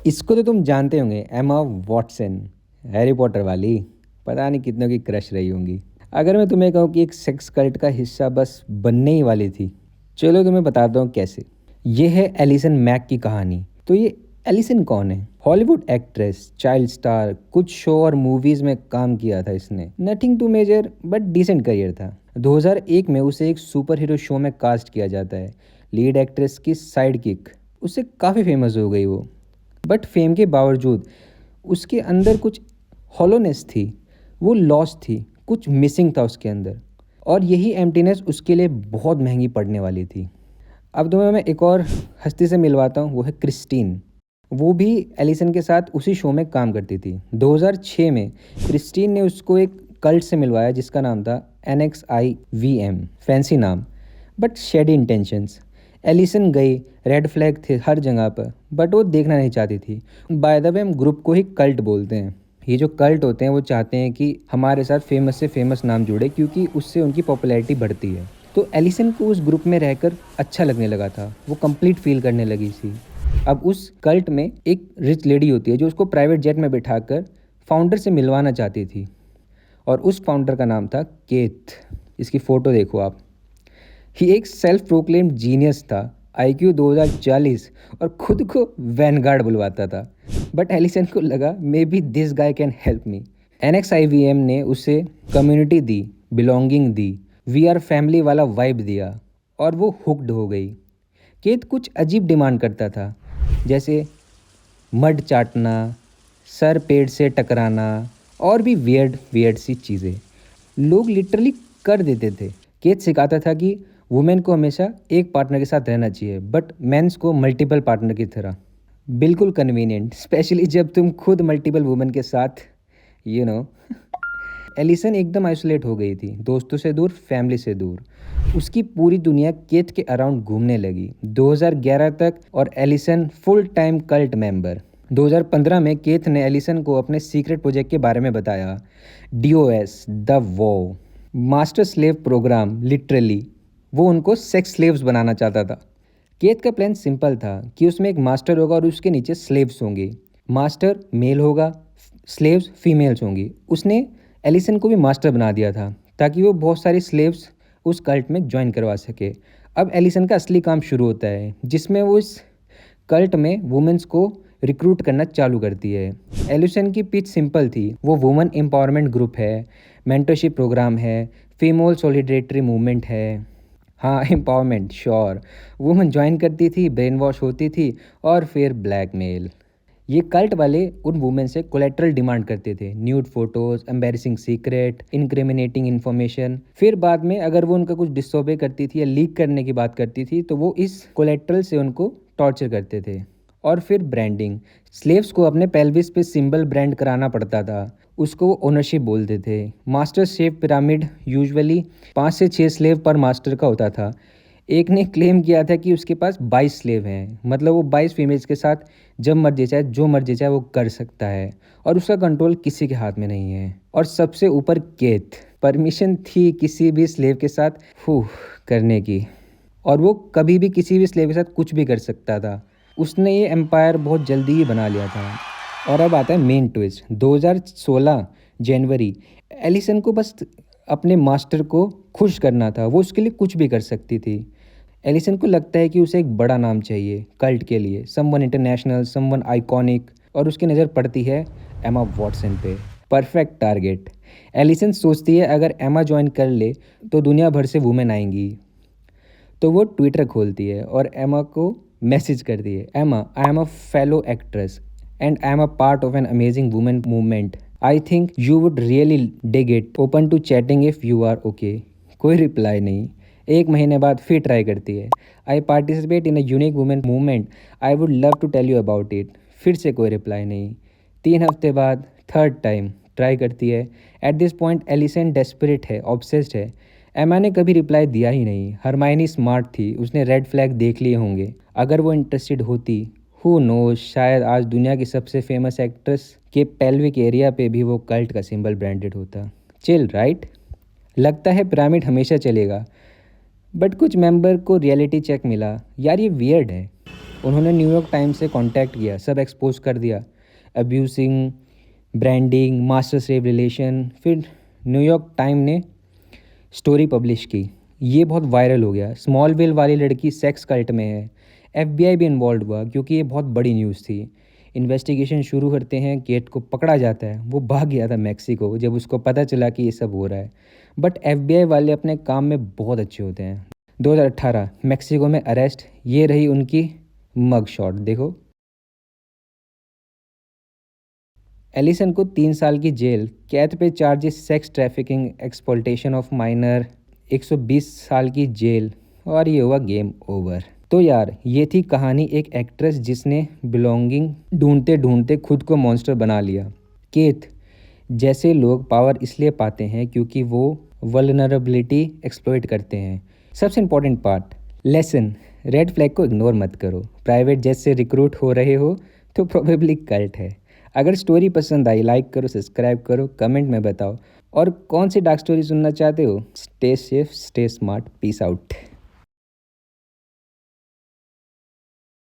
इसको तो तुम जानते होंगे, एमा वॉटसन, हैरी पॉटर वाली। पता नहीं कितनों की क्रश रही होंगी। अगर मैं तुम्हें कहूँ कि एक सेक्स कल्ट का हिस्सा बस बनने ही वाली थी, चलो तुम्हें बताता हूँ कैसे। ये है एलिसन मैक की कहानी। तो ये एलिसन कौन है? हॉलीवुड एक्ट्रेस, चाइल्ड स्टार, कुछ शो और मूवीज में काम किया था इसने। Nothing too major but decent career था। 2001 में उसे एक सुपर हीरो शो में कास्ट किया जाता है, लीड एक्ट्रेस की साइड किक। उससे काफ़ी फेमस हो गई वो। बट फेम के बावजूद उसके अंदर कुछ हॉलोनेस थी, वो लॉस थी, कुछ मिसिंग था उसके अंदर। और यही एम्प्टीनेस उसके लिए बहुत महंगी पड़ने वाली थी। अब तुम्हें मैं एक और हस्ती से मिलवाता हूँ, वो है क्रिस्टीन। वो भी एलिसन के साथ उसी शो में काम करती थी। 2006 में क्रिस्टीन ने उसको एक कल्ट से मिलवाया जिसका नाम था NXIVM। फैंसी नाम बट शेडी इंटेंशंस। एलिसन गई, रेड फ्लैग थे हर जगह पर, बट वो देखना नहीं चाहती थी। बाय द वे, हम ग्रुप को ही कल्ट बोलते हैं। ये जो कल्ट होते हैं वो चाहते हैं कि हमारे साथ फेमस से फेमस नाम जुड़े, क्योंकि उससे उनकी पॉपुलैरिटी बढ़ती है। तो एलिसन को उस ग्रुप में रहकर अच्छा लगने लगा था, वो कंप्लीट फील करने लगी थी। अब उस कल्ट में एक रिच लेडी होती है जो उसको प्राइवेट जेट में बिठाकर फाउंडर से मिलवाना चाहती थी। और उस फाउंडर का नाम था केथ। इसकी फ़ोटो देखो आप। ही एक सेल्फ प्रोक्लेम्ड जीनियस था, IQ 2040, और खुद को वैनगार्ड बुलवाता था। बट एलिसन को लगा maybe this guy can help me. NXIVM ने उसे कम्युनिटी दी, बिलोंगिंग दी, वी आर फैमिली वाला वाइब दिया, और वो हुक्ड हो गई। केत कुछ अजीब डिमांड करता था, जैसे मड चाटना, सर पेड़ से टकराना, और भी वियर्ड वियर्ड सी चीज़ें लोग लिटरली कर देते थे। केत सिखाता था कि वुमेन को हमेशा एक पार्टनर के साथ रहना चाहिए, बट मेंस को मल्टीपल पार्टनर की तरह। बिल्कुल कन्वीनियंट, स्पेशली जब तुम खुद मल्टीपल वुमेन के साथ, यू नो। एलिसन एकदम आइसोलेट हो गई थी, दोस्तों से दूर, फैमिली से दूर। उसकी पूरी दुनिया केथ के अराउंड घूमने लगी 2011 तक, और Allison full time cult member. 2015 में केथ ने एलिसन को अपने सीक्रेट प्रोजेक्ट के बारे में बताया, DOS द वो मास्टर स्लेव प्रोग्राम। लिटरली वो उनको सेक्स स्लेव्स बनाना चाहता था। केथ का प्लान सिंपल था कि उसमें एक मास्टर होगा और उसके नीचे स्लेव्स होंगे। मास्टर मेल होगा, स्लेव्स फीमेल्स होंगी। उसने एलिसन को भी मास्टर बना दिया था ताकि वो बहुत सारी स्लेव्स उस कल्ट में ज्वाइन करवा सके। अब एलिसन का असली काम शुरू होता है, जिसमें वो इस कल्ट में वुमेन्स को रिक्रूट करना चालू करती है। एलिसन की पिच सिंपल थी, वो वुमेन एम्पावरमेंट ग्रुप है, मेंटरशिप प्रोग्राम है, फीमेल सॉलिडेरिटी मूवमेंट है। हाँ, एम्पावरमेंट, श्योर। वुमेन ज्वाइन करती थी, ब्रेन वॉश होती थी, और फिर ब्लैकमेल। ये कल्ट वाले उन वुमेन से कोलेट्रल डिमांड करते थे, nude photos, embarrassing secret, incriminating information. फिर बाद में अगर वो उनका कुछ डिसोबे करती थी या लीक करने की बात करती थी तो वो इस कोलेट्रल से उनको टॉर्चर करते थे। और फिर ब्रांडिंग। स्लेव्स को अपने पेल्विस पे सिंबल ब्रांड कराना पड़ता था, उसको ओनरशिप बोलते थे। मास्टर स्लेव पिरामिड यूजुअली 5 से 6 स्लेव पर मास्टर का होता था। एक ने क्लेम किया था कि उसके पास 22 स्लेव हैं, मतलब वो 22 फीमेल्स के साथ जब मर्जी चाहे जो मर्जी चाहे वो कर सकता है, और उसका कंट्रोल किसी के हाथ में नहीं है। और सबसे ऊपर केथ, परमिशन थी किसी भी स्लेव के साथ करने की, और वो कभी भी किसी भी स्लेव के साथ कुछ भी कर सकता था। उसने ये एम्पायर बहुत जल्दी ही बना लिया था। और अब आता है मेन ट्विस्ट। 2016 जनवरी। एलिसन को बस अपने मास्टर को खुश करना था, वो उसके लिए कुछ भी कर सकती थी। एलिसन को लगता है कि उसे एक बड़ा नाम चाहिए कल्ट के लिए, समवन इंटरनेशनल, समवन आइकॉनिक, और उसकी नज़र पड़ती है एमा वॉटसन पे। Perfect target. एलिसन सोचती है अगर एमा ज्वाइन कर ले तो दुनिया भर से वुमेन आएंगी। तो वो ट्विटर खोलती है और एमा को मैसेज करती है, Emma, I am a fellow actress and I am a part of an amazing women movement. I think you would really dig it, open to chatting if you are okay. कोई reply नहीं। 1 महीने बाद फिर try करती है, I participate in a unique women movement, I would love to tell you about it. फिर से कोई रिप्लाई नहीं। 3 हफ्ते बाद थर्ड टाइम ट्राई करती है। At this point Allison desperate है, ऑब्सेस्ड है। एमा ने कभी रिप्लाई दिया ही नहीं। हरमाइनी स्मार्ट थी, उसने रेड फ्लैग देख लिए होंगे। अगर वो इंटरेस्टेड होती, हु नोज, शायद आज दुनिया की सबसे फेमस एक्ट्रेस के पेल्विक एरिया पे भी वो कल्ट का सिंबल ब्रांडेड होता। Chill right. लगता है पिरामिड हमेशा चलेगा, बट कुछ मेंबर को रियलिटी चेक मिला, यार ये वियर्ड है। उन्होंने न्यूयॉर्क टाइम्स से कांटेक्ट किया, सब एक्सपोज कर दिया, abusing, branding, master slave relation. फिर न्यूयॉर्क टाइम ने स्टोरी पब्लिश की, ये बहुत वायरल हो गया। स्मॉलविल वाली लड़की सेक्स कल्ट में है। एफबीआई भी इन्वॉल्व हुआ क्योंकि ये बहुत बड़ी न्यूज़ थी। इन्वेस्टिगेशन शुरू करते हैं, केट को पकड़ा जाता है। वो भाग गया था मैक्सिको जब उसको पता चला कि ये सब हो रहा है। बट एफबीआई वाले अपने काम में बहुत अच्छे होते हैं। 2018 मैक्सिको में अरेस्ट, ये रही उनकी मग शॉट, देखो। एलिसन को 3 साल की जेल, कैद पे charges sex trafficking, exploitation of minor, 120 साल की जेल, और ये हुआ गेम ओवर। तो यार ये थी कहानी एक एक्ट्रेस जिसने बिलोंगिंग ढूंढते ढूंढते खुद को मॉन्स्टर बना लिया। केथ जैसे लोग पावर इसलिए पाते हैं क्योंकि वो वल्नरेबिलिटी एक्सप्लॉइट करते हैं। सबसे important part, lesson, red flag को इग्नोर मत करो। प्राइवेट जेट से रिक्रूट हो रहे हो तो प्रोबेबली कल्ट है। अगर स्टोरी पसंद आई, लाइक करो, सब्सक्राइब करो, कमेंट में बताओ और कौन सी डार्क स्टोरी सुनना चाहते हो। Stay safe, stay smart, peace out.